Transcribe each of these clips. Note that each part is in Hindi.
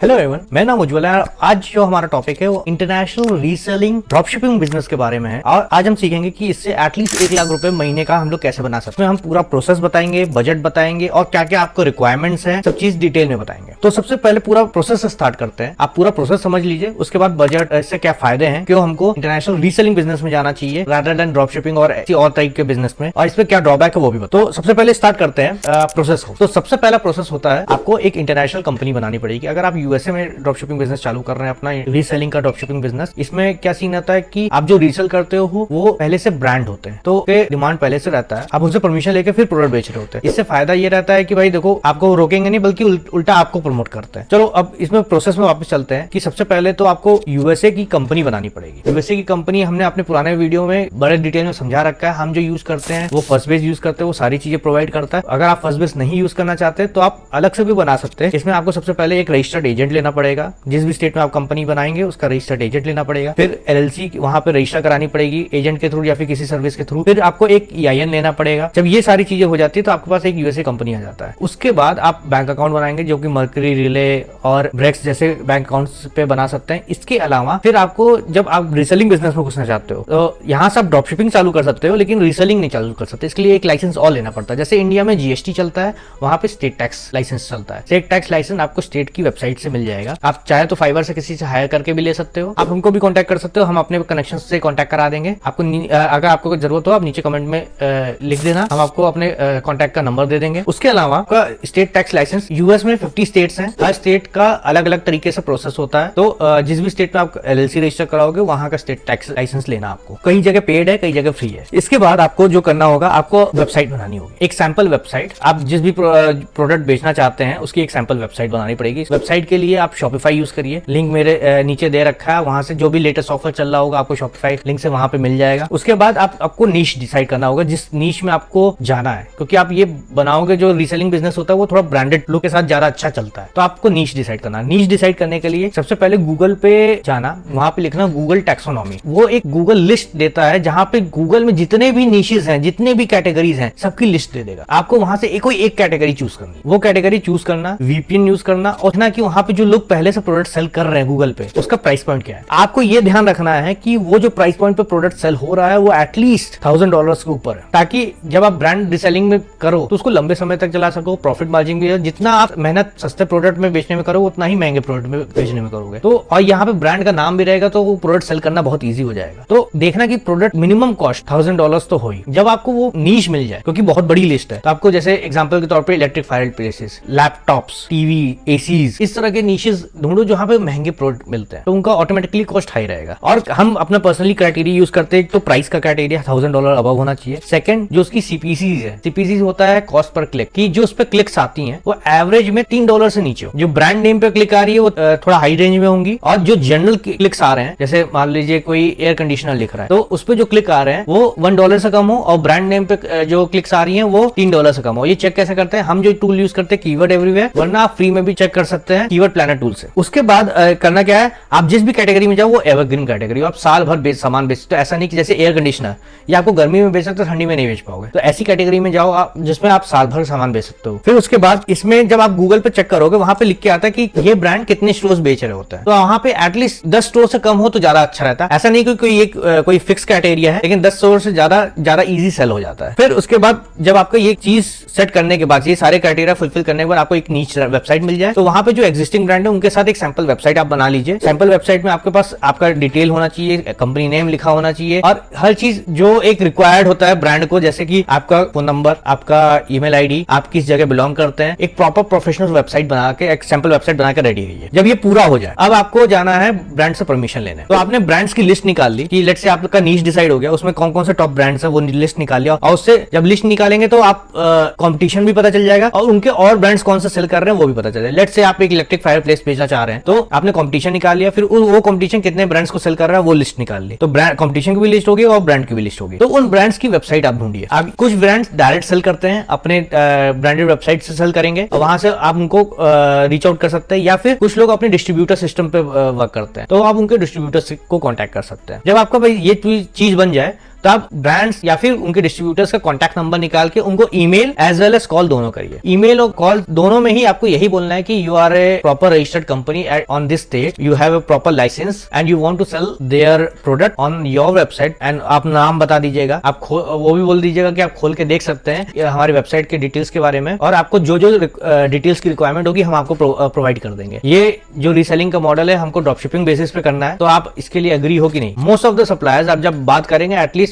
हेलो एवरीवन, मैं नाम उज्ज्वल है। आज जो हमारा टॉपिक है वो इंटरनेशनल रीसेलिंग ड्रॉपशिपिंग बिजनेस के बारे में है और आज हम सीखेंगे कि इससे एटलीस्ट 1 लाख रुपए महीने का हम लोग कैसे बना सकते हैं। हम पूरा प्रोसेस बताएंगे, बजट बताएंगे और क्या क्या आपको रिक्वायरमेंट्स हैं, सब चीज डिटेल में बताएंगे। तो सबसे पहले पूरा प्रोसेस स्टार्ट करते हैं। आप पूरा प्रोसेस समझ लीजिए, उसके बाद बजट, इससे क्या फायदे हैं, क्यों हमको इंटरनेशनल रीसेलिंग बिजनेस में जाना चाहिए रादर देन ड्रॉपशिपिंग और ऐसी और टाइप के बिजनेस में, और इसमें क्या ड्रॉबैक है वो भी बताओ। तो सबसे पहले स्टार्ट करते हैं प्रोसेस को। तो सबसे पहला प्रोसेस होता है आपको एक इंटरनेशनल कंपनी बनानी पड़ेगी। अगर आप यूएसए में ड्रॉपशिपिंग बिजनेस चालू कर रहे हैं, अपना रीसेलिंग का ड्रॉपशिपिंग बिजनेस, इसमें क्या सीन आता है कि आप जो रीसेल करते हो वो पहले से ब्रांड होते हैं, तो डिमांड पहले से रहता है। आप उनसे परमिशन लेके फिर प्रोडक्ट बेच रहे होते हैं। इससे फायदा ये रहता है कि भाई देखो, आपको रोकेंगे नहीं बल्कि उल्टा आपको प्रमोट करते हैं। चलो अब इसमें प्रोसेस में वापस चलते हैं कि सबसे पहले तो आपको यूएसए की कंपनी बनानी पड़ेगी। यूएसए की कंपनी हमने अपने पुराने वीडियो में बड़े डिटेल में समझा रखा है। हम जो यूज करते हैं वो फर्स्ट बेस यूज करते हैं, वो सारी चीजें प्रोवाइड करता है। अगर आप फर्स्ट बेस नहीं यूज करना चाहते तो आप अलग से भी बना सकते हैं। इसमें आपको सबसे पहले एक रजिस्टर्ड एजेंट लेना पड़ेगा। जिस भी स्टेट में आप कंपनी बनाएंगे उसका रजिस्टर्ड एजेंट लेना पड़ेगा। फिर एलएलसी वहां पे रजिस्टर करानी पड़ेगी एजेंट के थ्रू या फिर किसी सर्विस के थ्रू। फिर आपको एक ईआईएन लेना पड़ेगा। जब ये सारी चीजें हो जाती है तो आपके पास एक यूएसए कंपनी आ जाता है। उसके बाद आप बैंक अकाउंट बनाएंगे जो कि मर्करी, रिले और ब्रेक्स जैसे बैंक अकाउंट्स पे बना सकते हैं। इसके अलावा फिर आपको, जब आप रीसेलिंग बिजनेस में घुसना चाहते हो तो यहाँ से आप ड्रॉपशिपिंग चालू कर सकते हो, लेकिन रीसेलिंग नहीं चालू कर सकते। इसके लिए एक लाइसेंस और लेना पड़ता है। जैसे इंडिया में जीएसटी चलता है, वहां पे स्टेट टैक्स लाइसेंस चलता है। स्टेट टैक्स लाइसेंस आपको स्टेट की वेबसाइट से मिल जाएगा। आप चाहे तो फाइवर से किसी से हायर करके भी ले सकते हो। आप हमको भी कांटेक्ट कर सकते हो, हम अपने कनेक्शन से कांटेक्ट करा देंगे आपको। अगर आपको जरूरत हो आप नीचे कमेंट में लिख देना, हम आपको अपने कांटेक्ट का नंबर दे देंगे। उसके अलावा आपका स्टेट टैक्स लाइसेंस, यूएस में 50 स्टेट्स हैं, हर स्टेट का अलग अलग तरीके से प्रोसेस होता है। तो जिस भी स्टेट में आप एलएलसी रजिस्टर कराओगे वहां का स्टेट टैक्स लाइसेंस लेना आपको। कई जगह पेड है, कई जगह फ्री है। इसके बाद आपको जो करना होगा, आपको वेबसाइट बनानी होगी, एक सैंपल वेबसाइट। आप जिस भी प्रोडक्ट बेचना चाहते हैं उसकी एक सैंपल वेबसाइट बनानी पड़ेगी। इस वेबसाइट के लिए आप शॉपिफाई यूज करिए, लिंक मेरे नीचे दे रखा है। वहां से जो भी लेटेस्ट ऑफर चल रहा होगा आपको शॉपिफाई लिंक से वहां पे मिल जाएगा। उसके बाद आपको नीश डिसाइड करना होगा, जिस नीश में आपको जाना है, क्योंकि आप ये बनाओगे जो रीसेलिंग बिजनेस होता है वो थोड़ा ब्रांडेड लुक के साथ ज्यादा अच्छा चलता है। तो आपको नीश डिसाइड करना है। नीश डिसाइड करने के लिए सबसे पहले गूगल पे जाना, वहां पे लिखना गूगल टैक्सोनॉमी। वो एक गूगल लिस्ट देता है जहां पे गूगल में जितने भी नीशेस हैं, जितने भी कैटेगरीज हैं, सबकी लिस्ट दे देगा। आपको वहां से कोई एक कैटेगरी चूज करनी, वो कैटेगरी चूज करना, वीपीएन यूज करना, और ना कि वहां पे जो लोग पहले से प्रोडक्ट सेल कर रहे हैं गूगल पे, उसका प्राइस पॉइंट क्या है। आपको ये ध्यान रखना है कि वो जो प्राइस पॉइंट पे प्रोडक्ट सेल हो रहा है वो एटलीस्ट $1000 के ऊपर है, ताकि जब आप ब्रांड रीसेलिंग में करो तो उसको लंबे समय तक चला सको। प्रॉफिट मार्जिन भी है। जितना आप मेहनत सस्ते प्रोडक्ट में बेचने में करो उतना ही महंगे प्रोडक्ट में बेचने में करोगे। तो और यहाँ पे ब्रांड का नाम भी रहेगा तो वो प्रोडक्ट सेल करना बहुत ईजी हो जाएगा। तो देखना कि प्रोडक्ट मिनिमम कॉस्ट $1000 तो हो ही। जब आपको वो नीश मिल जाए, क्योंकि बहुत बड़ी लिस्ट है, तो आपको जैसे एग्जांपल के तौर पे electric fire presses, laptops, TV, ACs, इस तरह के नीशेस ढूंढो जहां पे महंगे प्रोडक्ट मिलते हैं, तो उनका ऑटोमेटिकली कॉस्ट हाई रहेगा। और हम अपना पर्सनली क्राइटेरिया यूज करते हैं। तो प्राइस का क्राइटेरिया $1000 अबव होना चाहिए। सेकंड, जो उसकी सीपीसीज है, सीपीसीज होता है कॉस्ट पर क्लिक, की जो उस पर क्लिक्स आती हैं वो एवरेज में $3 से नीचे हो। जो ब्रांड नेम पे क्लिक आ रही है वो थोड़ा हाई रेंज में होंगी, और जो जनरल क्लिक्स आ रहे हैं, जैसे मान लीजिए कोई एयर कंडीशनर लिख रहा है, तो उस पर जो क्लिक आ रहे हैं वो $1 से कम हो, और ब्रांड नेम पे जो क्लिक्स आ रही है वो $3 से कम हो। ये चेक कैसे करते हैं? हम जो टूल यूज करते हैं कीवर्ड एवरीवेयर, वरना आप फ्री में भी चेक कर सकते हैं कीवर्ड प्लानर टूल से। उसके बाद करना क्या है, आप जिस भी कैटेगरी में जाओ वो एवरग्रीन कैटेगरी, आप साल भर सामान बेचते हो। ऐसा नहीं कि जैसे एयर कंडीशनर ये आपको गर्मी में बेच सकते हो, ठंडी में नहीं बेच पाओगे। तो ऐसी कैटेगरी में जाओ आप जिसमें आप साल भर सामान बेच सकते हो। फिर उसके बाद इसमें जब आप गूगल पे चेक करोगे वहां पे लिख के आता है कि ये ब्रांड कितने स्टोर्स बेच रहे होते हैं। तो वहां पे एटलीस्ट 10 स्टोर से कम हो तो ज्यादा अच्छा रहता है। ऐसा नहीं कि कोई फिक्स क्राइटेरिया है, लेकिन 10 स्टोर से ज्यादा इजी सेल हो जाता है। फिर उसके बाद जब आपको ये चीज सेट करने के बाद, ये सारे क्राइटेरिया फुलफिल करने के बाद आपको एक नीच वेबसाइट मिल जाए, तो वहां पे जो एग्जिस्टिंग ब्रांड है उनके साथ एक सैंपल वेबसाइट आप बना लीजिए। सैंपल वेबसाइट में आपके पास आपका डिटेल होना चाहिए, कंपनी नेम लिखा होना चाहिए, और हर चीज जो एक रिक्वायर्ड होता है ब्रांड को, जैसे कि आपका फोन नंबर, आपका ईमेल आईडी, आप किस जगह बिलोंग करते हैं, एक प्रॉपर प्रोफेशनल वेबसाइट बना के, एक सैंपल वेबसाइट बना के रेडी रहिए। जब ये पूरा हो जाए, अब आपको जाना है ब्रांड से परमिशन लेने। तो आपने ब्रांड्स की लिस्ट निकाल ली कि लेट्स से आपका नीश डिसाइड हो गया, उसमें कौन कौन से टॉप ब्रांड्स है वो लिस्ट निकाल लिया, और उससे जब लिस्ट निकालेंगे तो आप कंपटीशन भी पता चल जाएगा और उनके और ब्रांड्स कौन से सेल कर रहे हैं वो भी पता चल जाएगा। लेट्स से आप एक इलेक्ट्रिक फायर प्लेस बेचना चाह रहे हैं, तो आपने कंपटीशन निकाल लिया, फिर वो कंपटीशन कितने ब्रांड्स को सेल कर रहा है वो लिस्ट निकाल ली। तो ब्रांड कंपटीशन की भी लिस्ट होगी और ब्रांड की भी लिस्ट होगी। तो उन ब्रांड्स की वेबसाइट आप ढूंढिए। आप कुछ ब्रांड्स डायरेक्ट सेल करते हैं, अपने ब्रांडेड वेबसाइट से सेल करेंगे और वहां से आप उनको रीच आउट कर सकते हैं, या फिर कुछ लोग अपने डिस्ट्रीब्यूटर सिस्टम पे वर्क करते हैं, तो आप उनके डिस्ट्रीब्यूटर को कॉन्टैक्ट कर सकते हैं। जब आपका भाई ये चीज बन जाए तो आप ब्रांड्स या फिर उनके डिस्ट्रीब्यूटर्स का कॉन्टैक्ट नंबर निकाल के उनको email as well as call दोनों करिए। ईमेल और कॉल दोनों में ही आपको यही बोलना है कि you are a proper registered company on this state, you have a proper licence and you want to sell their product on your website. And आप नाम बता दीजिएगा, आप वो भी बोल दीजिएगा कि आप खोल के देख सकते हैं हमारी वेबसाइट के डिटेल्स के बारे में, और आपको जो जो डिटेल्स की रिक्वायरमेंट होगी हम आपको प्रोवाइड कर देंगे। ये जो रीसेलिंग का मॉडल है हमको ड्रॉपशिपिंग बेसिस पे करना है, तो आप इसके लिए एग्री हो कि नहीं। मोस्ट ऑफ द सप्लायर्स आप जब बात करेंगे एटलीस्ट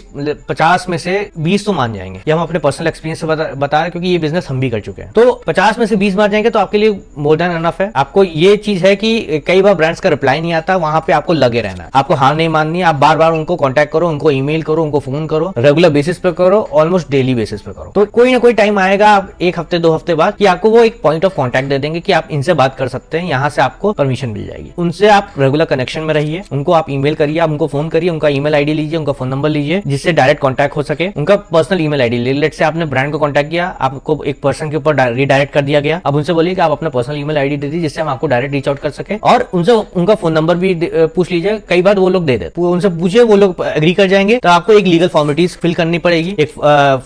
50 में से 20 तो मान जाएंगे। ये हम अपने पर्सनल एक्सपीरियंस से बता रहे हैं, क्योंकि ये बिजनेस हम भी कर चुके हैं। तो 50 में से 20 मान जाएंगे तो आपके लिए मोर देन एनफ है। आपको ये चीज है कि कई बार ब्रांड्स का रिप्लाई नहीं आता, वहां पे आपको लगे रहना है, आपको हार नहीं माननी है। आप बार बार उनको कॉन्टैक्ट करो, उनको ईमेल करो, उनको फोन करो, रेगुलर बेसिस पे करो, ऑलमोस्ट डेली बेसिस पे करो। तो कोई ना कोई टाइम आएगा, आप 1 हफ्ते 2 हफ्ते बाद, कि आपको वो एक पॉइंट ऑफ कॉन्टैक्ट दे देंगे कि आप इनसे बात कर सकते हैं, यहाँ से आपको परमिशन मिल जाएगी। उनसे आप रेगुलर कनेक्शन में रहिए, उनको आप ईमेल करिए, आप उनको फोन करिए, उनका ईमेल आईडी लीजिए, उनका फोन नंबर लीजिए, जिससे डायरेक्ट कॉन्टैक्ट हो सके। उनका पर्सनल ईमेल आईडी ले, लेट से आपने ब्रांड को कॉन्टैक्ट किया, आपको एक पर्सन के ऊपर रिडायरेक्ट कर दिया गया, अब उनसे बोलिए कि आप अपना पर्सनल ईमेल आईडी दे दीजिए, जिससे हम आपको डायरेक्ट रीच आउट कर सके। और उनसे उनका फोन नंबर भी पूछ लीजिए, कई बार वो लोग दे देते, उनसे पूछिए, वो लोग एग्री कर जाएंगे। तो आपको एक लीगल फॉर्मेलिटीज फिल करनी पड़ेगी, एक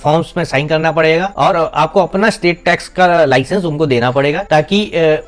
फॉर्म्स में साइन करना पड़ेगा, और आपको अपना स्टेट टैक्स का लाइसेंस उनको देना पड़ेगा, ताकि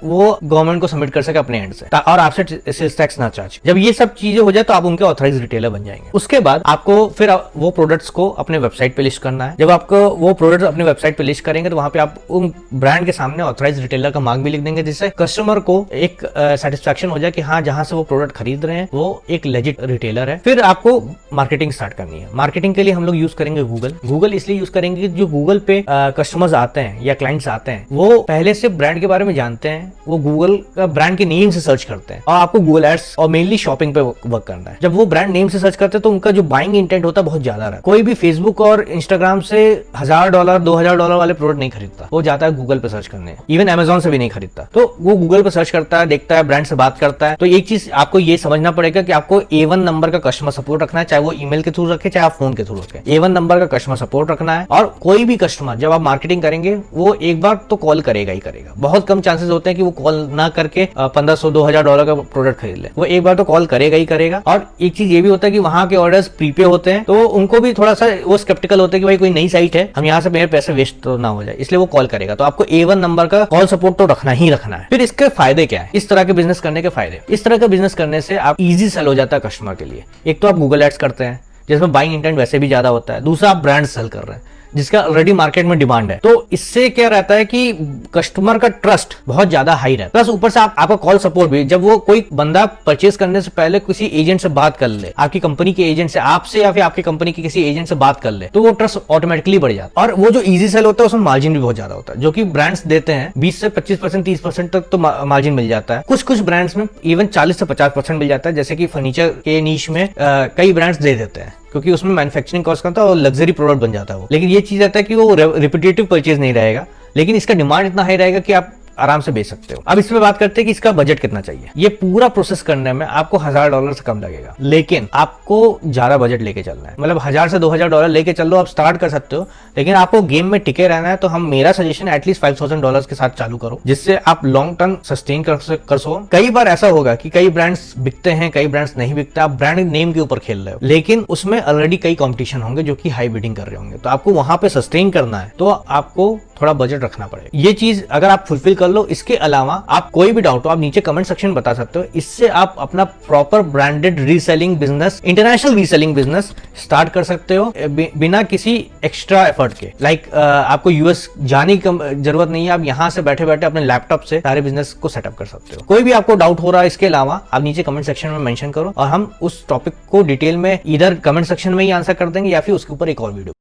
वो गवर्नमेंट को सबमिट कर सके अपने एंड से, और आपसे सेल्स टैक्स ना चार्ज। जब ये सब चीजें हो जाए तो आप उनके ऑथराइज रिटेलर बन जाएंगे। उसके बाद आपको फिर वो प्रोडक्ट्स को अपने वेबसाइट पे लिस्ट करना है। जब आपको वो प्रोडक्ट्स अपने वेबसाइट पे लिस्ट करेंगे तो वहां पे आप उन ब्रांड के सामने ऑथराइज रिटेलर का मार्क भी लिख देंगे, जिससे कस्टमर को एक सेटिस्फैक्शन हो जाए कि हाँ, जहां से वो प्रोडक्ट खरीद रहे हैं वो एक लेजिट रिटेलर है। फिर आपको मार्केटिंग स्टार्ट करनी है। मार्केटिंग के लिए हम लोग यूज करेंगे गूगल इसलिए यूज करेंगे कि जो गूगल पे कस्टमर्स आते हैं या क्लाइंट्स आते हैं, वो पहले से ब्रांड के बारे में जानते हैं, वो गूगल का ब्रांड के नेम से सर्च करते हैं, और आपको गूगल एड्स और मेनली शॉपिंग पे वर्क करना है। जब वो ब्रांड नेम से सर्च करते हैं तो उनका जो बाइंग इंटेंट होता है बहुत ज्यादा रहता है। कोई भी फेसबुक और इंस्टाग्राम से $1000 $2000 वाले प्रोडक्ट नहीं खरीदता, वो जाता है गूगल पे सर्च करने। इवन अमेजोन से भी नहीं खरीदता, तो वो गूगल पे सर्च करता है, देखता है, ब्रांड से बात करता है। तो एक चीज आपको ये समझना पड़ेगा कि आपको A1 नंबर का कस्टमर सपोर्ट रखना है, चाहे वो ईमेल के थ्रू रखे, चाहे आप फोन के थ्रू रखे। A1 नंबर का कस्टमर सपोर्ट रखना है। और कोई भी कस्टमर जब आप मार्केटिंग करेंगे वो एक बार तो कॉल करेगा ही करेगा। बहुत कम चांसेस होते हैं कि वो कॉल ना करके $1500-2000 का प्रोडक्ट खरीद ले, वो एक बार तो कॉल करेगा ही करेगा। और एक चीज ये भी होता है कि वहां के ऑर्डर्स प्रीपे होते हैं, तो उनको भी थोड़ा सा वो स्केप्टिकल होते हैं कि भाई कोई नई साइट है, हम यहाँ से मेरे पैसे वेस्ट तो ना हो जाए, इसलिए वो कॉल करेगा। तो आपको A1 नंबर का कॉल सपोर्ट तो रखना ही रखना है। फिर इसके फायदे क्या है, इस तरह के बिजनेस करने के फायदे। इस तरह का बिजनेस करने से आप इजी सेल हो जाता है कस्टमर के लिए। एक तो आप गूगल एड्स करते हैं, जिसमें बाइंग इंटेंट वैसे भी ज्यादा होता है। दूसरा, आप ब्रांड सेल कर रहे हैं जिसका ऑलरेडी मार्केट में डिमांड है, तो इससे क्या रहता है कि कस्टमर का ट्रस्ट बहुत ज्यादा हाई रहता है। प्लस ऊपर से आपका कॉल सपोर्ट भी, जब वो कोई बंदा परचेज करने से पहले किसी एजेंट से बात कर ले, आपकी कंपनी के एजेंट से, आपसे या फिर आपकी कंपनी के किसी एजेंट से बात कर ले, तो वो ट्रस्ट ऑटोमेटिकली बढ़ जाता है। और वो जो इजी सेल होता है उसमें मार्जिन भी बहुत ज्यादा होता है, जो कि ब्रांड्स देते हैं 20 से 25% 30% तक तो मार्जिन मिल जाता है। कुछ ब्रांड्स में इवन 40 से 50% मिल जाता है, जैसे कि फर्नीचर के नीश में कई ब्रांड्स दे देते हैं, क्योंकि उसमें मैन्युफैक्चरिंग कॉस्ट कम था और लग्जरी प्रोडक्ट बन जाता है वो। लेकिन ये चीज रहता है कि वो रिपीटेटिव परचेज नहीं रहेगा, लेकिन इसका डिमांड इतना हाई रहेगा कि आप आराम से बेच सकते हो। अब इसमें बात करते हैं कि इसका बजट कितना चाहिए। ये पूरा प्रोसेस करने में आपको $1000 से कम लगेगा, लेकिन आपको ज्यादा बजट लेके चलना है। मतलब $1000 से $2000 लेके चल लो, आप स्टार्ट कर सकते हो, लेकिन आपको गेम में टिके रहना है। तो हम मेरा सजेशन एटलीस्ट $5000 के साथ चालू करो, जिससे आप लॉन्ग टर्म सस्टेन कर सको। कई बार ऐसा होगा कि कई ब्रांड्स बिकते हैं, कई ब्रांड्स नहीं बिकते, आप ब्रांड नेम के ऊपर खेल रहे हो, लेकिन उसमें ऑलरेडी कई कॉम्पिटिशन होंगे जो कि हाई बिडिंग कर रहे होंगे, तो आपको वहां पे सस्टेन करना है, तो आपको थोड़ा बजट रखना पड़ेगा। ये चीज अगर आप फुलफिल कर लो, इसके अलावा आप कोई भी डाउट हो आप नीचे कमेंट सेक्शन में बता सकते हो। इससे आप अपना proper branded reselling business, international reselling business start कर सकते हो बिना किसी एक्स्ट्रा एफर्ट के। आपको यूएस जाने की जरूरत नहीं है, आप यहाँ से बैठे बैठे अपने लैपटॉप से सारे बिजनेस को सेटअप कर सकते हो। कोई भी आपको डाउट हो रहा है इसके अलावा, आप नीचे कमेंट सेक्शन में मेंशन करो और हम उस टॉपिक को डिटेल में इधर कमेंट सेक्शन में ही आंसर कर देंगे या फिर उसके ऊपर एक और वीडियो